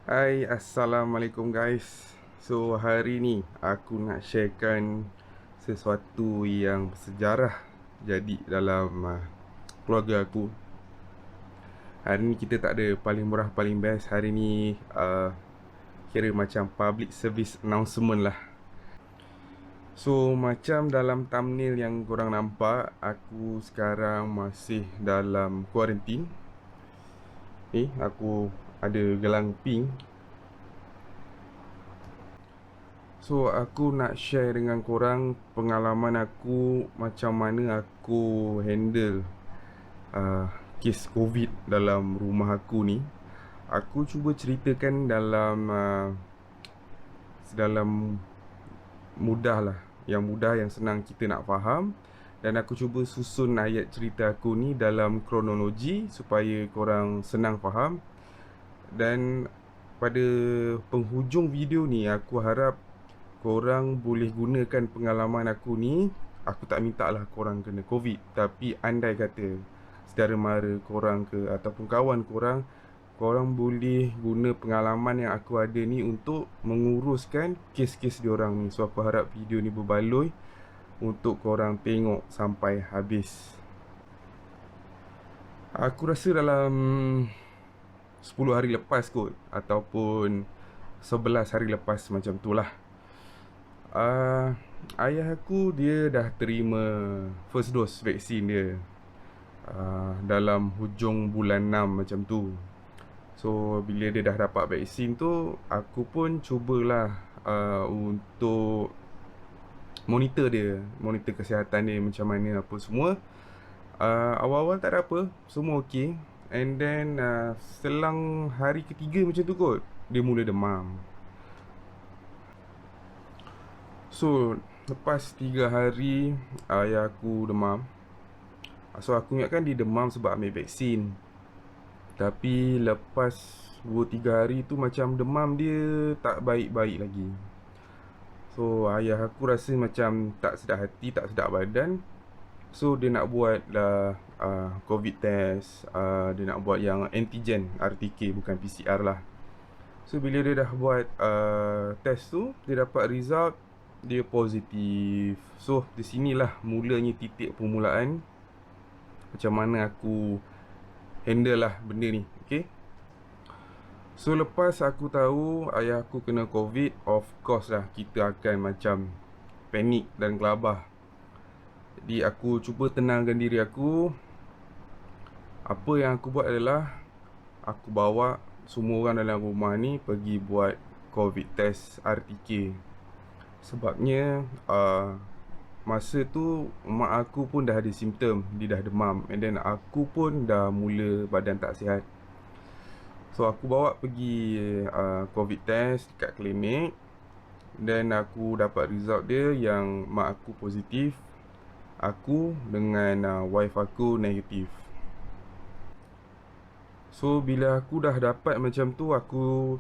Hai, Assalamualaikum guys. So, hari ni aku nak sharekan sesuatu yang bersejarah jadi dalam keluarga aku. Hari ni kita tak ada paling murah, paling best. Hari ni kira macam public service announcement lah. So, macam dalam thumbnail yang korang nampak, aku sekarang masih dalam kuarantin. Ni, aku ada gelang pink. So, aku nak share dengan korang pengalaman aku macam mana aku handle kes COVID dalam rumah aku ni. Aku cuba ceritakan dalam mudah lah, yang mudah, yang senang kita nak faham. Dan aku cuba susun ayat cerita aku ni dalam kronologi supaya korang senang faham. Dan pada penghujung video ni, aku harap korang boleh gunakan pengalaman aku ni. Aku tak minta lah korang kena COVID, tapi andai kata saudara mara korang ke ataupun kawan korang, korang boleh guna pengalaman yang aku ada ni untuk menguruskan kes-kes diorang ni. So aku harap video ni berbaloi untuk korang tengok sampai habis. Aku rasa dalam 10 hari lepas kot, ataupun 11 hari lepas, macam tu lah. Ayah aku dia dah terima first dose vaksin dia dalam hujung bulan 6 macam tu. So bila dia dah dapat vaksin tu, aku pun cubalah untuk monitor dia, monitor kesihatan dia macam mana apa semua. Awal-awal tak ada apa, semua okey. And then selang hari ketiga macam tu kot, dia mula demam. So lepas 3 hari ayah aku demam. So aku ingatkan dia demam sebab ambil vaksin. Tapi lepas 2-3 hari tu macam demam dia tak baik-baik lagi. So ayah aku rasa macam tak sedap hati, tak sedap badan. So dia nak buat lah COVID test. Dia nak buat yang antigen, RTK, bukan PCR lah. So bila dia dah buat test tu, dia dapat result, dia positif. So di sinilah mulanya titik permulaan macam mana aku handle lah benda ni. Okay. So lepas aku tahu ayah aku kena COVID, of course lah kita akan macam panik dan gelabah. Jadi aku cuba tenangkan diri aku. Apa yang aku buat adalah aku bawa semua orang dalam rumah ni pergi buat COVID test RTK. Sebabnya masa tu mak aku pun dah ada simptom, dia dah demam. And then aku pun dah mula badan tak sihat. So aku bawa pergi COVID test dekat klinik. Dan aku dapat result dia yang mak aku positif, aku dengan wife aku negatif. So bila aku dah dapat macam tu, aku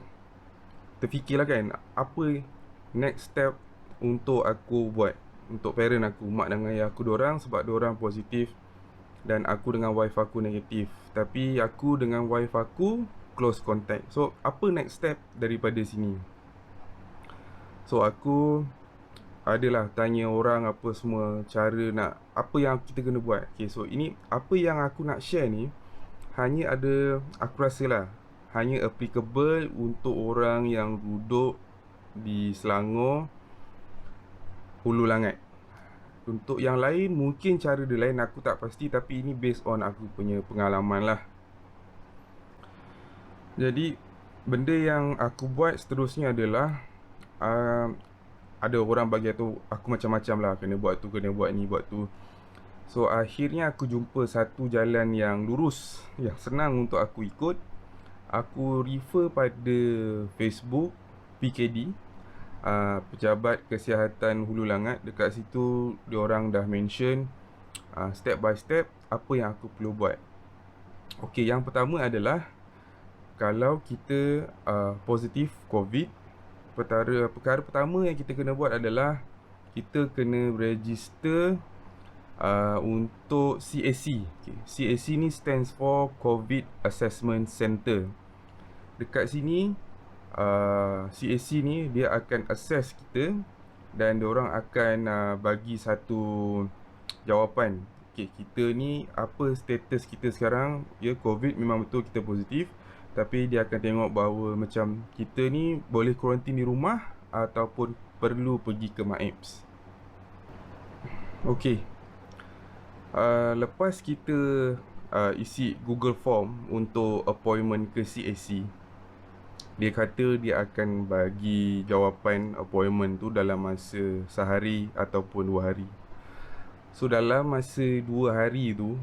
terfikirlah kan, apa next step untuk aku buat, untuk parent aku, mak dan ayah aku dorang, sebab dorang positif dan aku dengan wife aku negatif. Tapi aku dengan wife aku close contact. So apa next step daripada sini? So aku adalah tanya orang apa semua, cara nak, apa yang kita kena buat. Okay, so ini apa yang aku nak share ni hanya ada, aku rasa lah, hanya applicable untuk orang yang duduk di Selangor, Hulu Langat. Untuk yang lain mungkin cara dia lain, aku tak pasti. Tapi ini based on aku punya pengalaman lah. Jadi benda yang aku buat seterusnya adalah ada orang bagi tu aku macam-macam lah, kena buat tu, kena buat ni, buat tu. So akhirnya aku jumpa satu jalan yang lurus, yang senang untuk aku ikut. Aku refer pada Facebook PKD, Pejabat Kesihatan Hulu Langat. Dekat situ diorang dah mention step by step apa yang aku perlu buat. Okey, yang pertama adalah kalau kita positif COVID, perkara pertama yang kita kena buat adalah kita kena register untuk CAC. Okay. CAC ni stands for COVID Assessment Center. Dekat sini CAC ni dia akan assess kita dan diorang akan bagi satu jawapan. Okay, kita ni apa status kita sekarang? Ya, COVID memang betul kita positif, tapi dia akan tengok bahawa macam kita ni boleh kuarantin di rumah ataupun perlu pergi ke MAEPS. Okay, lepas kita isi Google Form untuk appointment ke CAC, dia kata dia akan bagi jawapan appointment tu dalam masa sehari ataupun 2 hari. So dalam masa 2 hari tu,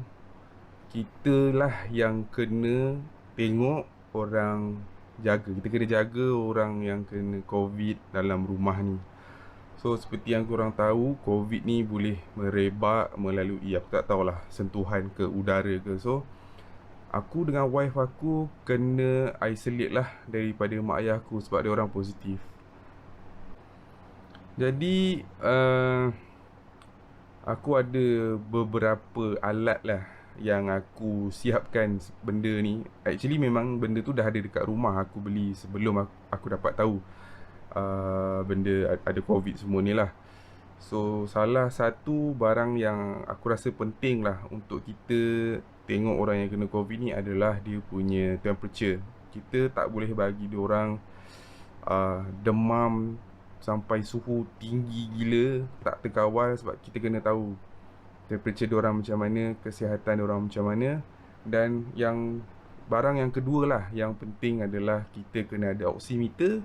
kita lah yang kena tengok orang jaga. Kita kena jaga orang yang kena COVID dalam rumah ni. So seperti yang korang tahu, COVID ni boleh merebak melalui, aku tak tahulah, sentuhan ke udara ke. So aku dengan wife aku kena isolate lah daripada mak ayah aku sebab dia orang positif. Jadi aku ada beberapa alat lah yang aku siapkan benda ni. Actually memang benda tu dah ada dekat rumah, aku beli sebelum aku dapat tahu benda ada COVID semua ni lah. So salah satu barang yang aku rasa penting lah untuk kita tengok orang yang kena COVID ni adalah dia punya temperature. Kita tak boleh bagi dia orang demam sampai suhu tinggi gila, tak terkawal, sebab kita kena tahu temperature dia orang macam mana, kesihatan dia orang macam mana. Dan yang barang yang kedua lah, yang penting adalah kita kena ada oximeter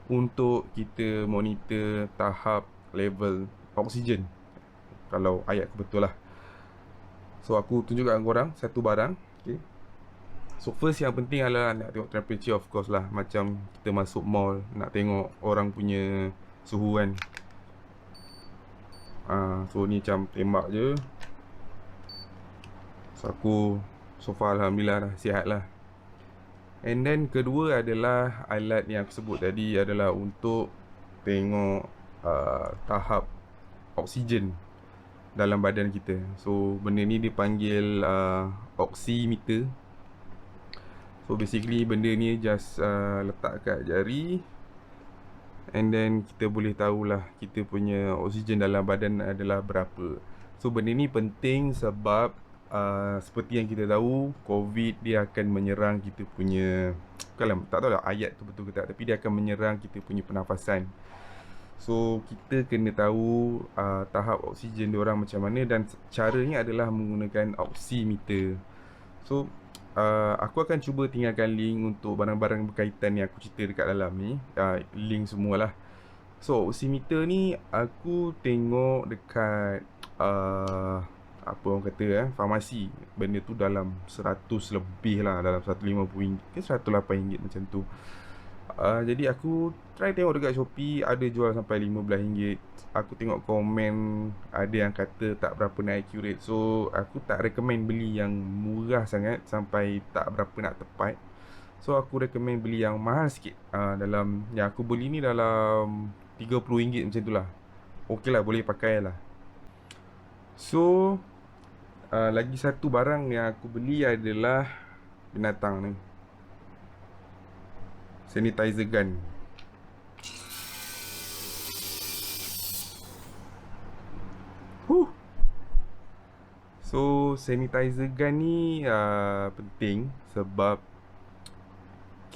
untuk kita monitor tahap level oksigen, kalau ayat aku betul lah. So aku tunjuk kat korang satu barang. Okay. So first yang penting adalah nak tengok temperature, of course lah. Macam kita masuk mall, nak tengok orang punya suhu kan. So ni macam tembak je. So aku so far alhamdulillah dah sihat lah. And then kedua adalah alat yang aku sebut tadi adalah untuk tengok tahap oksigen dalam badan kita. So benda ni dipanggil oximeter. So basically benda ni just letak kat jari, and then kita boleh tahulah kita punya oksigen dalam badan adalah berapa. So benda ni penting sebab seperti yang kita tahu, COVID dia akan menyerang kita punya, bukanlah, tak tahu lah ayat tu betul ke tak, tapi dia akan menyerang kita punya pernafasan. So kita kena tahu tahap oksigen diorang macam mana, dan caranya adalah menggunakan oximeter. So aku akan cuba tinggalkan link untuk barang-barang berkaitan yang aku cerita dekat dalam ni, link semualah. So oximeter ni aku tengok dekat apa orang kata farmasi. Benda tu dalam 100 lebih lah, dalam RM150 ke RM108 macam tu. Jadi aku try tengok dekat Shopee, ada jual sampai RM15. Aku tengok komen, ada yang kata tak berapa nak accurate. So aku tak recommend beli yang murah sangat sampai tak berapa nak tepat. So aku recommend beli yang mahal sikit. Dalam yang aku beli ni dalam RM30 macam tu lah. Okey lah, boleh pakai lah. So lagi satu barang yang aku beli adalah binatang ni, sanitizer gun. So sanitizer gun ni penting sebab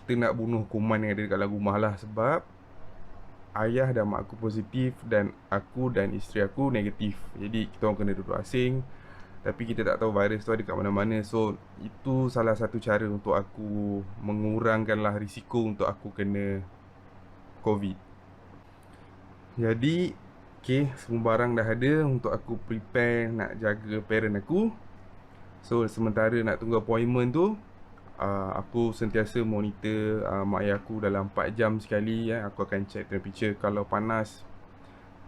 kita nak bunuh kuman yang ada dekat dalam rumah lah. Sebab ayah dan mak aku positif dan aku dan isteri aku negatif. Jadi kita orang kena duduk asing, tapi kita tak tahu virus tu ada kat mana-mana. So itu salah satu cara untuk aku mengurangkanlah risiko untuk aku kena COVID. Jadi okay, semua barang dah ada untuk aku prepare nak jaga parent aku. So sementara nak tunggu appointment tu, aku sentiasa monitor mak ayah aku dalam 4 jam sekali. Aku akan check temperature. Kalau panas,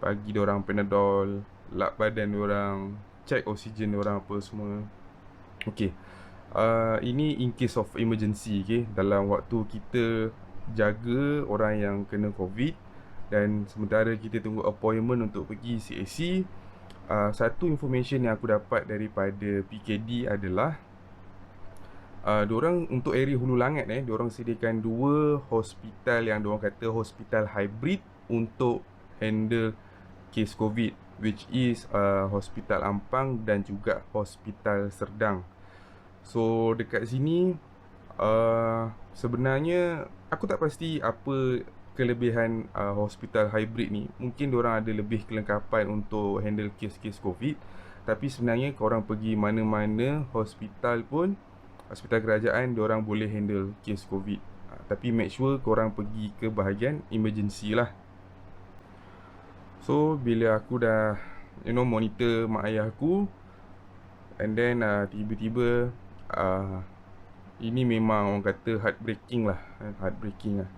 bagi diorang Panadol, lap badan diorang, check oksigen diorang apa semua. Okay, ini in case of emergency. Okay, dalam waktu kita jaga orang yang kena COVID dan sementara kita tunggu appointment untuk pergi CAC, satu information yang aku dapat daripada PKD adalah Diorang untuk area Hulu Langat diorang sediakan 2 hospital yang diorang kata hospital hybrid untuk handle kes COVID, which is Hospital Ampang dan juga Hospital Serdang. So dekat sini sebenarnya aku tak pasti apa kelebihan hospital hybrid ni. Mungkin diorang ada lebih kelengkapan untuk handle kes-kes COVID. Tapi sebenarnya korang pergi mana-mana hospital pun, hospital kerajaan, diorang boleh handle kes COVID. Tapi make sure korang pergi ke bahagian emergency lah. So bila aku dah monitor mak ayah aku, and then tiba-tiba ini memang orang kata heartbreaking lah. Heartbreaking lah.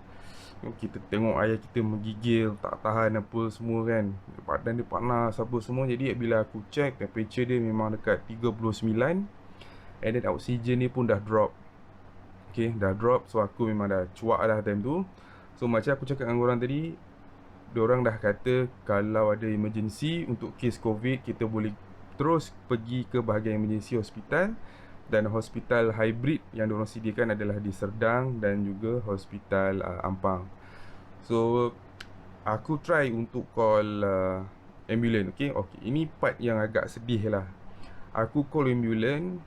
Kita tengok ayah kita menggigil, tak tahan apa semua kan. Badan dia panas apa semua. Jadi bila aku check, temperature dia memang dekat 39. And then oksigen dia pun dah drop. Okay, dah drop. So aku memang dah cuak dah time tu. So macam aku cakap dengan korang tadi, diorang dah kata kalau ada emergency untuk kes COVID, kita boleh terus pergi ke bahagian emergency hospital. Dan hospital hybrid yang diorang sediakan adalah di Serdang dan juga hospital Ampang. So aku try untuk call ambulance. Okay, ini part yang agak sedih lah. Aku call ambulance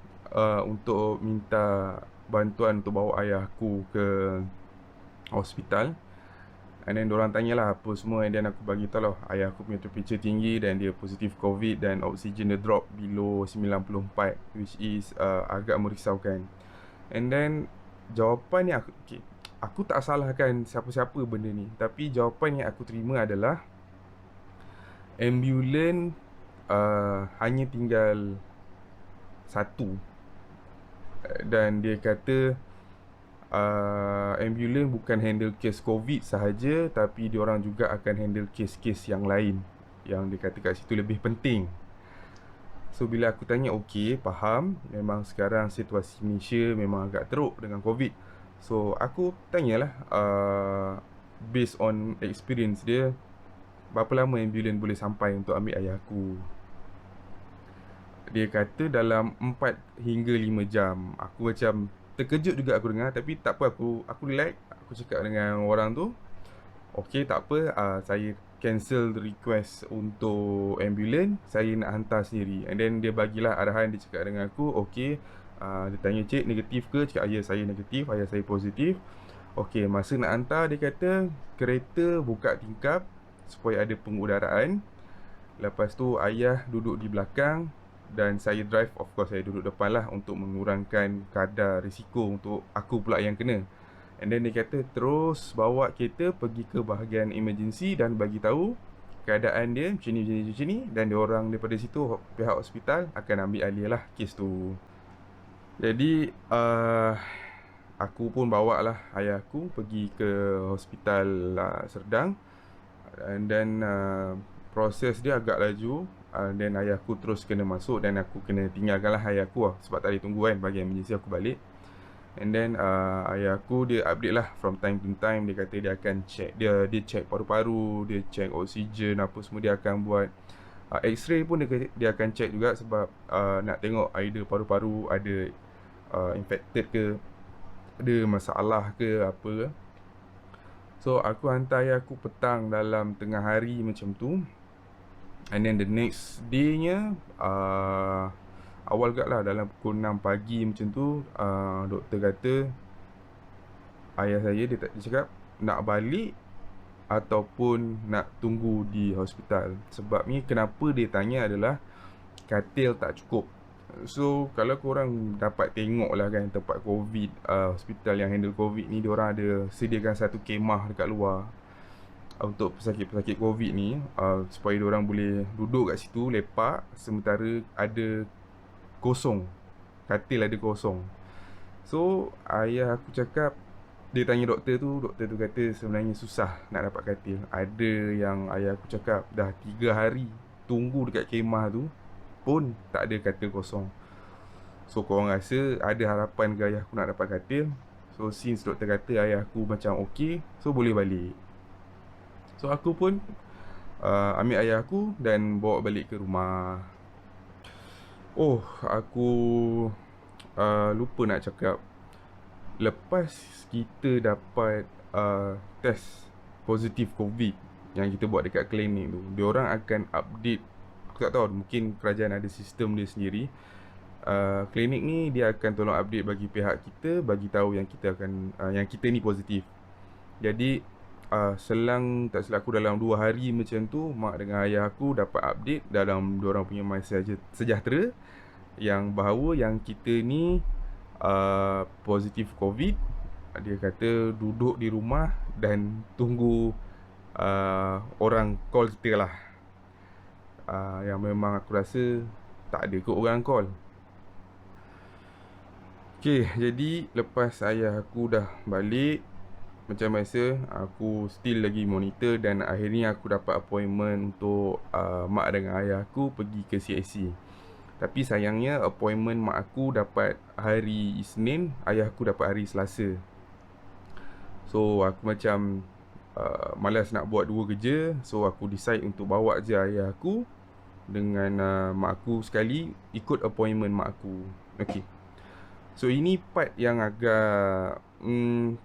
untuk minta bantuan untuk bawa ayah aku ke hospital. And then diorang tanyalah apa semua. And then aku bagi tahu lah ayah aku punya temperature tinggi dan dia positif COVID dan oksigen dia drop below 94, which is agak merisaukan. And then jawapan yang aku tak salahkan siapa-siapa benda ni. Tapi jawapan yang aku terima adalah ambulans hanya tinggal satu. Dan dia kata ambulans bukan handle kes COVID sahaja, tapi diorang juga akan handle kes-kes yang lain yang dia kata kat situ lebih penting. So bila aku tanya, okey, faham, memang sekarang situasi Malaysia memang agak teruk dengan COVID. So aku tanyalah based on experience dia, berapa lama ambulans boleh sampai untuk ambil ayah aku. Dia kata dalam 4 hingga 5 jam. Aku macam terkejut juga aku dengar. Tapi tak apa, aku relax. Aku cakap dengan orang tu, okey, tak apa, saya cancel request untuk ambulans, saya nak hantar sendiri. And then dia bagilah arahan. Dia cakap dengan aku, okey, dia tanya, cik negatif ke? Cakap, ya, saya negatif, ayah saya positif. Okey, masa nak hantar, dia kata kereta buka tingkap supaya ada pengudaraan. Lepas tu ayah duduk di belakang dan saya drive. Of course saya duduk depan lah untuk mengurangkan kadar risiko untuk aku pula yang kena. And then dia kata terus bawa kereta pergi ke bahagian emergency dan bagi tahu keadaan dia macam ni. Dan diorang daripada situ, pihak hospital akan ambil alih lah kes tu. Jadi aku pun bawa lah ayah aku pergi ke hospital Serdang. And then proses dia agak laju. Dan ayah aku terus kena masuk dan aku kena tinggalkanlah ayah aku sebab tak boleh tunggu kan, bagi emergency aku balik. And then ayah aku dia update lah from time to time. Dia kata dia akan check, dia check paru-paru, dia check oksigen apa semua. Dia akan buat x-ray pun dia akan check juga sebab nak tengok either paru-paru ada infected ke, ada masalah ke apa. So aku hantar ayah aku petang dalam tengah hari macam tu. And then the next day-nya awal gak lah, dalam pukul 6 pagi macam tu, doktor kata ayah saya, dia cakap nak balik ataupun nak tunggu di hospital. Sebabnya kenapa dia tanya adalah katil tak cukup. So kalau korang dapat tengok lah kan, tempat COVID, hospital yang handle COVID ni, diorang ada sediakan satu kemah dekat luar untuk pesakit-pesakit COVID ni, supaya diorang boleh duduk kat situ lepak sementara ada kosong, katil ada kosong. So ayah aku cakap, dia tanya doktor tu kata sebenarnya susah nak dapat katil. Ada yang ayah aku cakap dah 3 hari tunggu dekat kemah tu pun tak ada katil kosong. So korang rasa ada harapan ke ayah aku nak dapat katil? So since doktor kata ayah aku macam okey, so boleh balik. So aku pun ambil ayah aku dan bawa balik ke rumah. Oh, aku lupa nak cakap, lepas kita dapat test positif COVID yang kita buat dekat klinik tu, diorang akan update. Aku tak tahu, mungkin kerajaan ada sistem dia sendiri. Klinik ni dia akan tolong update bagi pihak kita, bagi tahu yang kita akan yang kita ni positif. Jadi selang tak silap aku dalam 2 hari macam tu, mak dengan ayah aku dapat update dalam diorang punya My Sejahtera yang bahawa yang kita ni positif COVID. Dia kata duduk di rumah dan tunggu orang call kita lah. Yang memang aku rasa tak ada kot orang call. Okay, jadi lepas ayah aku dah balik, macam biasa aku still lagi monitor. Dan akhirnya aku dapat appointment untuk mak dengan ayah aku pergi ke CAC. Tapi sayangnya appointment mak aku dapat hari Isnin, ayah aku dapat hari Selasa. So aku macam malas nak buat dua kerja. So aku decide untuk bawa je ayah aku dengan mak aku sekali ikut appointment mak aku. Okay, so ini part yang agak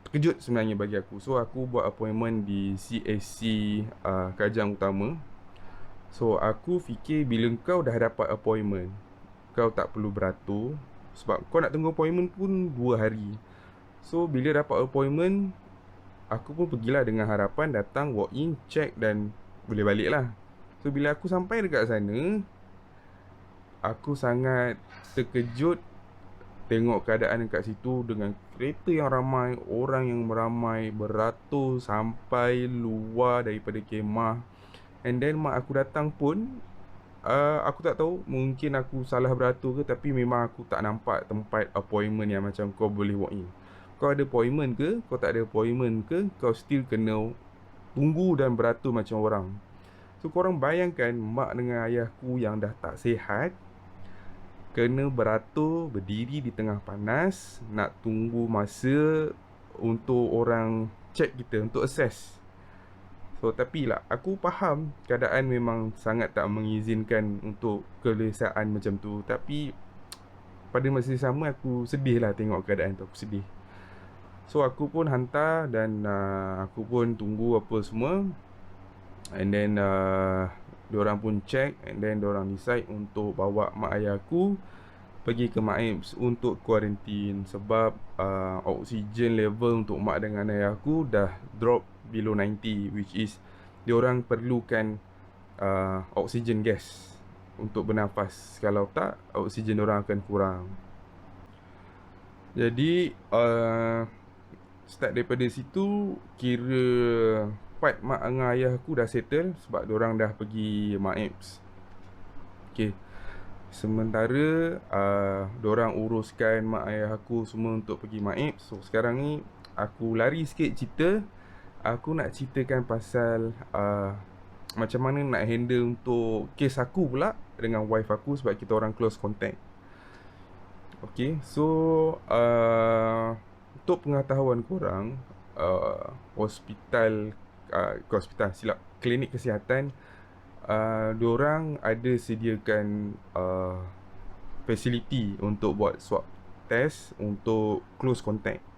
terkejut sebenarnya bagi aku. So aku buat appointment di CAC Kajang Utama. So aku fikir bila kau dah dapat appointment, kau tak perlu beratur, sebab kau nak tunggu appointment pun 2 hari. So bila dapat appointment, aku pun pergilah dengan harapan datang, walk in, check dan boleh balik lah. So bila aku sampai dekat sana, aku sangat terkejut tengok keadaan dekat situ dengan kereta yang ramai, orang yang ramai, beratur sampai luar daripada kemah. And then mak aku datang pun, aku tak tahu, mungkin aku salah beratur ke, tapi memang aku tak nampak tempat appointment yang macam kau boleh walk in. Kau ada appointment ke, kau tak ada appointment ke, kau still kena tunggu dan beratur macam orang. So korang bayangkan mak dengan ayahku yang dah tak sihat kena beratur, berdiri di tengah panas, nak tunggu masa untuk orang check kita, untuk assess. So tapi lah, aku faham keadaan memang sangat tak mengizinkan untuk kelesaan macam tu. Tapi pada masa sama aku sedih lah tengok keadaan tu, aku sedih. So aku pun hantar dan aku pun tunggu apa semua. And then diorang pun check. And then diorang decide untuk bawa mak ayah aku pergi ke MAIPS untuk quarantine. Sebab oksigen level untuk mak dengan ayah aku dah drop below 90, which is diorang perlukan oksigen gas untuk bernafas. Kalau tak, oksigen diorang akan kurang. Jadi start daripada situ, kira part mak dengan ayah aku dah settle sebab diorang dah pergi MAIPS. Okay, sementara diorang uruskan mak ayah aku semua untuk pergi MAIPS. So sekarang ni aku lari sikit cerita. Aku nak ceritakan pasal macam mana nak handle untuk kes aku pula dengan wife aku, sebab kita orang close contact. Okay, so untuk pengetahuan korang, hospital silap, klinik kesihatan, diorang ada sediakan facility untuk buat swab test untuk close contact.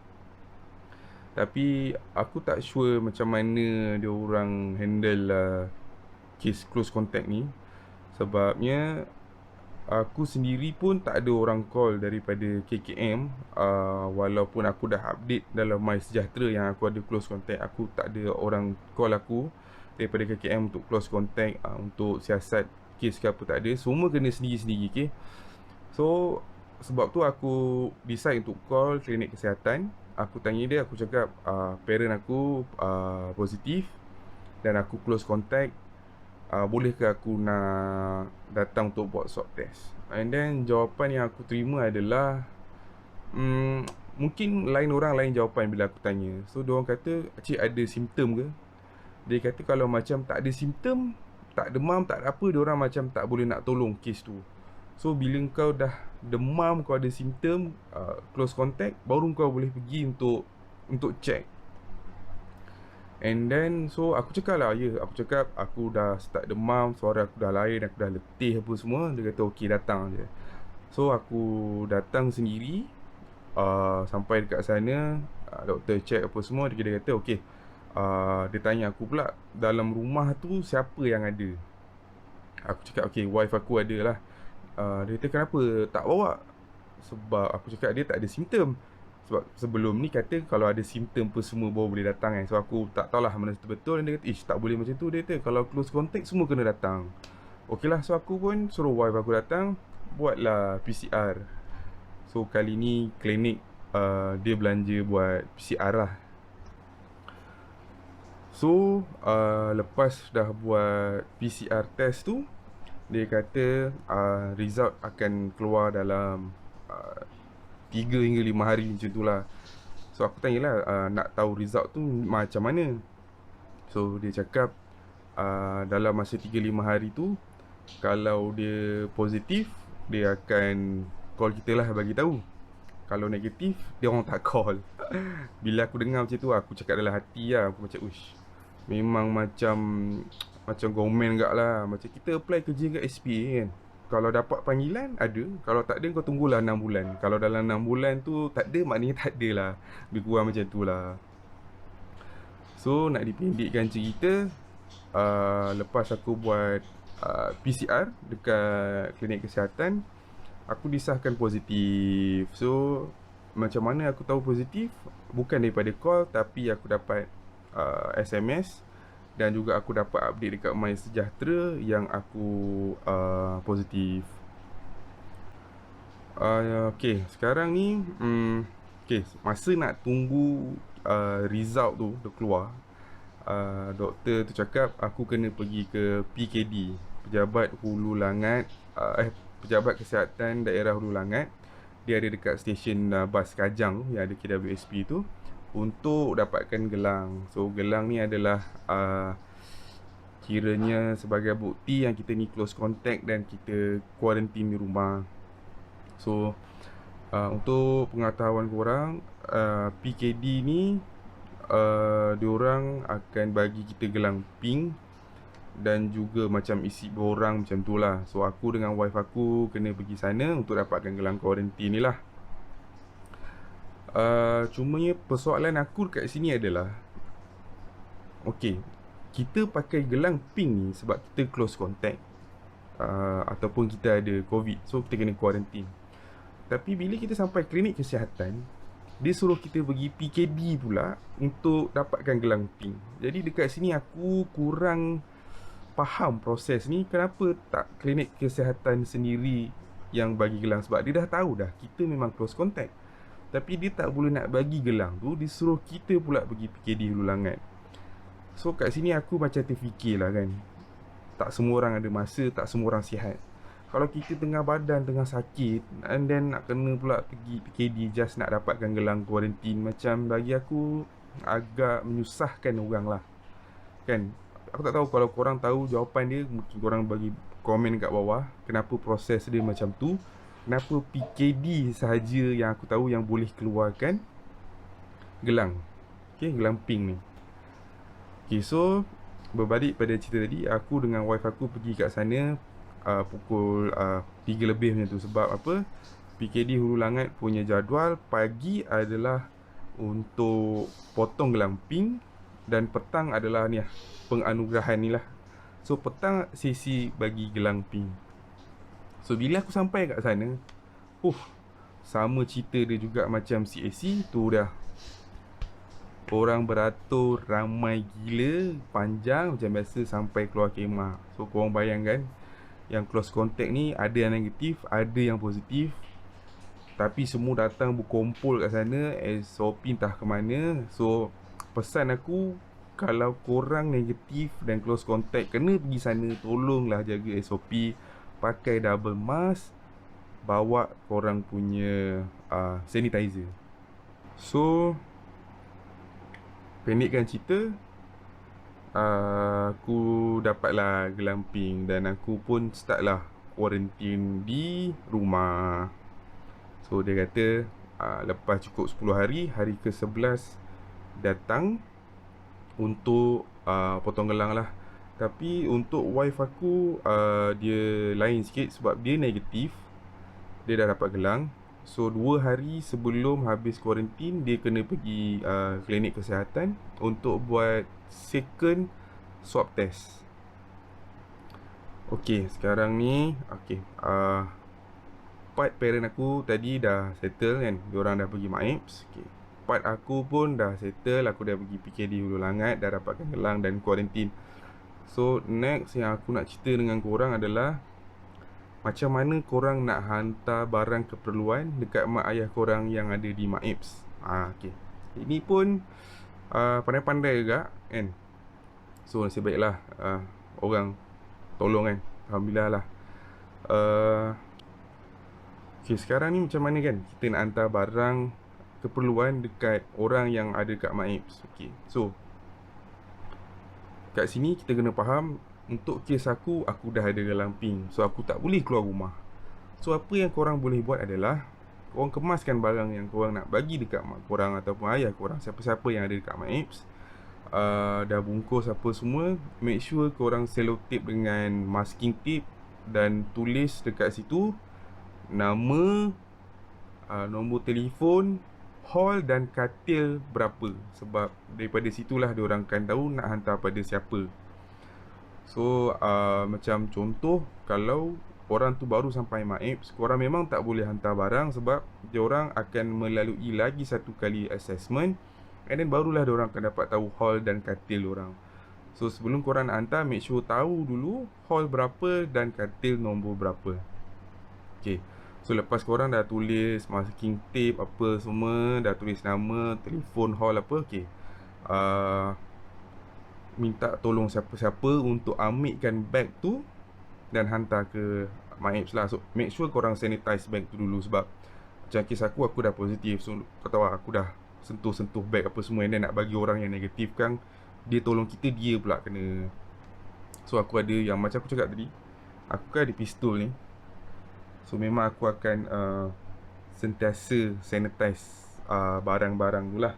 Tapi aku tak sure macam mana diorang handle case close contact ni. Sebabnya aku sendiri pun tak ada orang call daripada KKM. Walaupun aku dah update dalam My Sejahtera yang aku ada close contact, aku tak ada orang call aku daripada KKM untuk close contact, untuk siasat kes ke apa, tak ada. Semua kena sendiri-sendiri, okay? So sebab tu aku decide untuk call klinik kesihatan. Aku tanya dia, aku cakap parent aku positif dan aku close contact, bolehkah aku nak datang untuk buat swab test? And then jawapan yang aku terima adalah mungkin orang lain jawapan bila aku tanya. So diorang kata, cik ada simptom ke? Dia kata kalau macam tak ada simptom, tak demam, tak ada apa, diorang macam tak boleh nak tolong kes tu. So bila kau dah demam, kau ada simptom close contact, baru kau boleh pergi untuk check. And then so aku cakap lah, aku cakap aku dah start demam, suara aku dah lain, aku dah letih apa semua. Dia kata okey, datang je. So aku datang sendiri, sampai dekat sana, doktor check apa semua. Dia kata okey. Dia tanya aku pula, dalam rumah tu siapa yang ada. Aku cakap okey, wife aku ada lah. Dia kata kenapa tak bawa? Sebab aku cakap dia tak ada simptom. Sebab sebelum ni kata kalau ada simptom pun semua baru boleh datang kan. So aku tak tahulah mana betul-betul. Dan dia kata ish, tak boleh macam tu. Dia kata kalau close contact semua kena datang. Okey lah, so aku pun suruh wife aku datang, buatlah PCR. So kali ni klinik dia belanja buat PCR lah. So lepas dah buat PCR test tu, dia kata result akan keluar dalam 3 hingga 5 hari macam tu lah. So aku tanyalah nak tahu result tu macam mana. So dia cakap dalam masa 3-5 hari tu, kalau dia positif, dia akan call kita lah bagi tahu. Kalau negatif, dia orang tak call. Bila aku dengar macam tu, aku cakap dalam hati lah, aku macam uish, memang macam gomen gak lah. Macam kita apply kerja kat SPA kan, kalau dapat panggilan ada, kalau tak ada kau tunggulah 6 bulan. Kalau dalam 6 bulan tu tak ada, maknanya tak ada lah. Lebih kurang macam tu lah. So nak dipendekkan cerita, lepas aku buat PCR dekat klinik kesihatan, aku disahkan positif. So macam mana aku tahu positif? Bukan daripada call, tapi aku dapat SMS. Dan juga aku dapat update dekat My Sejahtera yang aku positif. Okay, sekarang ni okay, masa nak tunggu result tu dia keluar, doktor tu cakap aku kena pergi ke PKD, Pejabat Hulu Langat, Pejabat Kesihatan Daerah Hulu Langat. Dia ada dekat stesen bas Kajang yang ada KWSP tu, untuk dapatkan gelang. So gelang ni adalah kiranya sebagai bukti yang kita ni close contact dan kita quarantine di rumah. So untuk pengetahuan korang, PKD ni diorang akan bagi kita gelang pink dan juga macam isi borang macam tu lah. So aku dengan wife aku kena pergi sana untuk dapatkan gelang quarantine ni lah. Cumanya persoalan aku dekat sini adalah, okay, kita pakai gelang pink ni sebab kita close contact, ataupun kita ada COVID, so kita kena quarantine. Tapi bila kita sampai klinik kesihatan, dia suruh kita pergi PKD pula untuk dapatkan gelang pink. Jadi dekat sini aku kurang faham proses ni. Kenapa tak klinik kesihatan sendiri yang bagi gelang? Sebab dia dah tahu dah kita memang close contact, tapi dia tak boleh nak bagi gelang tu, dia suruh kita pula pergi PKD Hulu Langat. So kat sini aku macam terfikir lah kan, tak semua orang ada masa, tak semua orang sihat. Kalau kita tengah badan tengah sakit, and then nak kena pula pergi PKD just nak dapatkan gelang quarantine, macam bagi aku agak menyusahkan orang lah kan. Aku tak tahu, kalau korang tahu jawapan dia, mungkin korang bagi komen kat bawah, kenapa proses dia macam tu. Kenapa PKD sahaja yang aku tahu yang boleh keluarkan gelang, okay, gelang pink ni. Okay, so berbalik pada cerita tadi, aku dengan wife aku pergi kat sana pukul 3 lebih macam tu. Sebab apa? PKD Hulu Langat punya jadual pagi adalah untuk potong gelang pink, dan petang adalah ni lah, penganugerahan ni lah. So petang sesi bagi gelang pink. So bila aku sampai kat sana, sama cerita dia juga macam CAC tu dah. Orang beratur ramai gila, panjang macam biasa sampai keluar kemah. So korang bayangkan, yang close contact ni ada yang negatif, ada yang positif, tapi semua datang berkumpul kat sana. SOP entah ke mana. So pesan aku, kalau korang negatif dan close contact, kena pergi sana, tolonglah jaga SOP. Pakai double mask, bawa korang punya sanitizer. So pendekkan cerita, aku dapatlah gelang pink dan aku pun start lah quarantine di rumah. So dia kata lepas cukup 10 hari, hari ke-11 datang untuk potong gelang lah. Tapi untuk wife aku, dia lain sikit sebab dia negatif. dia dah dapat gelang. So 2 hari sebelum habis kuarantin, dia kena pergi klinik kesihatan untuk buat second swab test. Okay, sekarang ni part parent aku tadi dah settle kan, diorang dah pergi MAIPS. Okay, part aku pun dah settle, aku dah pergi PKD Hulu Langat, dah dapatkan gelang dan kuarantin. So next yang aku nak cerita dengan korang adalah macam mana korang nak hantar barang keperluan dekat mak ayah korang yang ada di MAIPS. Okay, ini pun pandai-pandai juga kan. So nasib baiklah orang tolong kan, alhamdulillah lah. Okay, sekarang ni macam mana kan kita nak hantar barang keperluan dekat orang yang ada kat MAIPS. Okay, so kat sini kita kena faham, untuk kes aku dah ada gelang pink. So aku tak boleh keluar rumah. So apa yang korang boleh buat adalah korang kemaskan barang yang korang nak bagi dekat mak korang ataupun ayah korang, siapa-siapa yang ada dekat MAIPS. Dah bungkus apa semua, make sure korang sellotape dengan masking tape dan tulis dekat situ nama, nombor telefon, hall dan katil berapa. Sebab daripada situlah diorang akan tahu nak hantar pada siapa. So macam contoh, kalau orang tu baru sampai MAIPS, korang memang tak boleh hantar barang sebab diorang akan melalui lagi satu kali assessment, and then barulah diorang akan dapat tahu hall dan katil diorang. So sebelum korang nak hantar, make sure tahu dulu hall berapa dan katil nombor berapa. Okay, so lepas korang dah tulis masking tape apa semua, dah tulis nama, telefon, hall apa, okay, minta tolong siapa-siapa untuk ambilkan bag tu dan hantar ke MAIPS lah. So make sure korang sanitize bag tu dulu. Sebab macam kes aku dah positif. So kau tahu aku dah sentuh-sentuh bag apa semua, and then nak bagi orang yang negatif kan, dia tolong kita, dia pula kena. So aku ada yang macam aku cakap tadi, aku kan ada pistol ni. So memang aku akan sentiasa sanitize barang-barang tu lah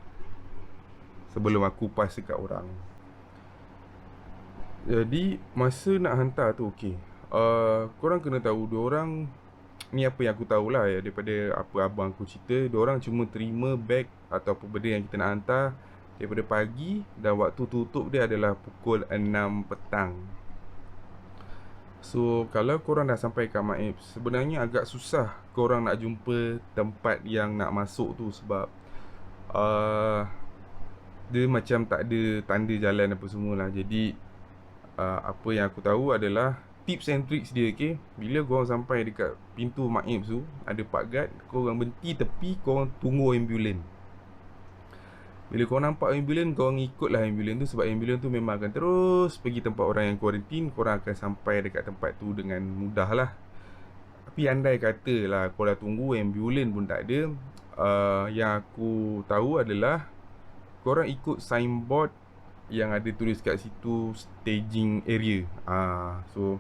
sebelum aku pass dekat orang. Jadi masa nak hantar tu, okay, korang kena tahu diorang ni, apa yang aku tahulah ya, daripada apa abang aku cerita, diorang cuma terima beg ataupun benda yang kita nak hantar daripada pagi, dan waktu tutup dia adalah pukul 6 petang. So kalau korang dah sampai kat MAIPS, sebenarnya agak susah korang nak jumpa tempat yang nak masuk tu. Sebab dia macam tak ada tanda jalan apa semualah. Jadi apa yang aku tahu adalah tips and tricks dia, okay? Bila korang sampai dekat pintu MAIPS tu, ada park guard, korang berhenti tepi, korang tunggu ambulan. Bila korang nampak ambulan, korang ikutlah ambulan tu. Sebab ambulan tu memang akan terus pergi tempat orang yang kuarantin. Korang akan sampai dekat tempat tu dengan mudah lah. Tapi andai kata lah korang dah tunggu, ambulan pun tak ada, yang aku tahu adalah korang ikut signboard yang ada tulis kat situ staging area. So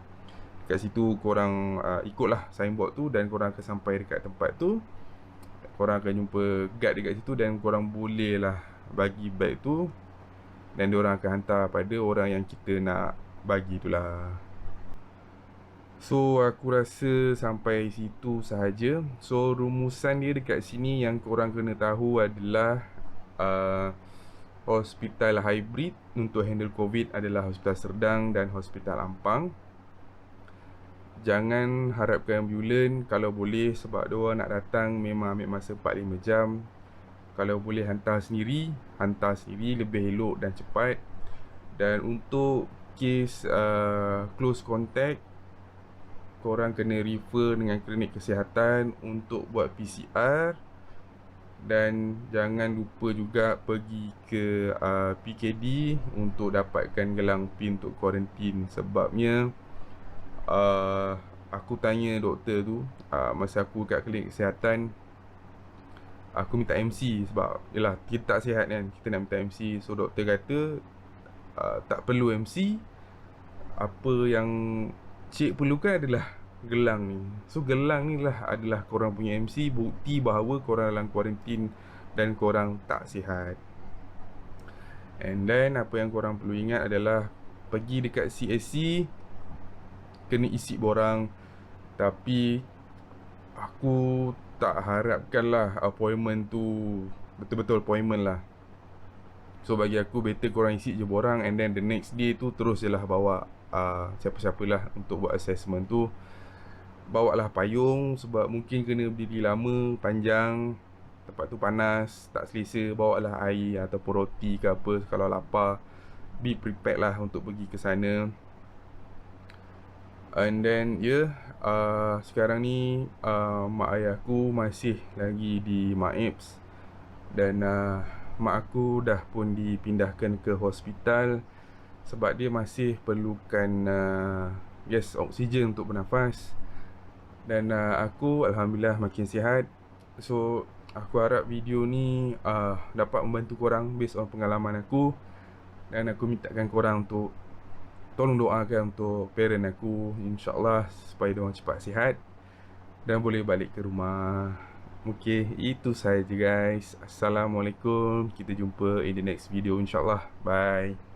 kat situ korang ikutlah signboard tu, dan korang akan sampai dekat tempat tu. Korang akan jumpa guard dekat situ, dan korang boleh lah bagi bag tu, dan diorang akan hantar pada orang yang kita nak bagi tu lah. So aku rasa sampai situ sahaja. So rumusan dia dekat sini yang korang kena tahu adalah hospital hybrid untuk handle COVID adalah Hospital Serdang dan Hospital Ampang. Jangan harapkan ambulan. Kalau boleh, sebab diorang nak datang memang ambil masa 4-5 jam. Kalau boleh hantar sendiri lebih elok dan cepat. Dan untuk kes close contact, korang kena refer dengan klinik kesihatan untuk buat PCR. Dan jangan lupa juga pergi ke PKD untuk dapatkan gelang PIN untuk kuarantin. Sebabnya aku tanya doktor tu, masa aku kat klinik kesihatan, aku minta MC sebab yelah kita tak sihat kan, kita nak minta MC. So doktor kata tak perlu MC. Apa yang cik perlukan adalah gelang ni. So gelang ni lah adalah korang punya MC, bukti bahawa korang dalam kuarantin dan korang tak sihat. And then apa yang korang perlu ingat adalah pergi dekat CSC, kena isi borang. Tapi aku tak harapkan lah appointment tu betul-betul appointment lah. So bagi aku better korang isi je borang, and then the next day tu terus je lah bawa siapa-siapalah untuk buat assessment tu. Bawa lah payung sebab mungkin kena berdiri lama, panjang, tempat tu panas, tak selesa. Bawa lah air ataupun roti ke apa kalau lapar. Be prepared lah untuk pergi ke sana. And then sekarang ni mak ayah aku masih lagi di Maips. Dan mak aku dah pun dipindahkan ke hospital sebab dia masih perlukan gas oksigen untuk bernafas. Dan aku alhamdulillah makin sihat. So aku harap video ni dapat membantu korang based on pengalaman aku. Dan aku mintakan korang untuk tolong doakan untuk parent aku, InsyaAllah supaya diorang cepat sihat dan boleh balik ke rumah. Okay, itu sahaja guys. Assalamualaikum. Kita jumpa in the next video, InsyaAllah. Bye.